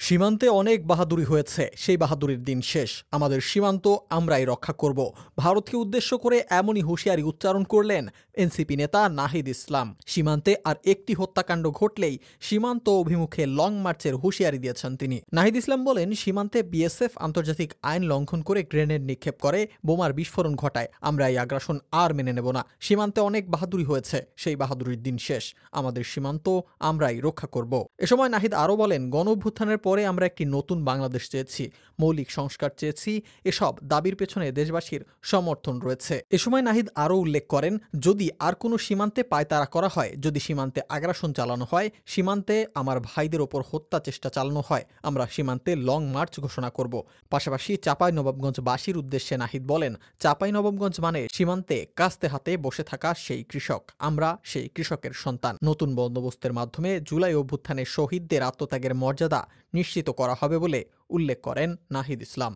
সীমান্তে অনেক বাহাদুরি হয়েছে, সেই বাহাদুরির দিন শেষ। আমাদের সীমান্ত আমরাই রক্ষা করব। ভারতকে উদ্দেশ্য করে এমনই হুঁশিয়ারি উচ্চারণ করলেন এনসিপি নেতা নাহিদ ইসলাম। সীমান্তে আর একটি হত্যাকাণ্ড ঘটলেই সীমান্ত অভিমুখে লং মার্চের হুঁশিয়ারি দিয়েছেন তিনি। নাহিদ ইসলাম বলেন, সীমান্তে বিএসএফ আন্তর্জাতিক আইন লঙ্ঘন করে গ্রেনেড নিক্ষেপ করে, বোমার বিস্ফোরণ ঘটায়। আমরা এই আগ্রাসন আর মেনে নেব না। সীমান্তে অনেক বাহাদুরি হয়েছে, সেই বাহাদুরির দিন শেষ। আমাদের সীমান্ত আমরাই রক্ষা করব। এ সময় নাহিদ আরও বলেন, গণঅভ্যুত্থানের পরে আমরা একটি নতুন বাংলাদেশ চেয়েছি, মৌলিক সংস্কার চেয়েছি। এসব দাবির পেছনে দেশবাসীর সমর্থন রয়েছে। এ সময় নাহিদ আরও উল্লেখ করেন, যদি আর কোনো সীমান্তে পায়তারা করা হয়, যদি সীমান্তে আগ্রাসন চালানো হয়, সীমান্তে আমার ভাইদের ওপর হত্যা চেষ্টা চালানো হয়, আমরা সীমান্তে লং মার্চ ঘোষণা করব। পাশাপাশি চাঁপাইনবাবগঞ্জবাসীর উদ্দেশ্যে নাহিদ বলেন, চাঁপাইনবাবগঞ্জ মানে সীমান্তে কাস্তে হাতে বসে থাকা সেই কৃষক। আমরা সেই কৃষকের সন্তান। নতুন বন্দোবস্তের মাধ্যমে জুলাই অভ্যুত্থানে শহীদদের আত্মত্যাগের মর্যাদা নিশ্চিত করা হবে বলে উল্লেখ করেন নাহিদ ইসলাম।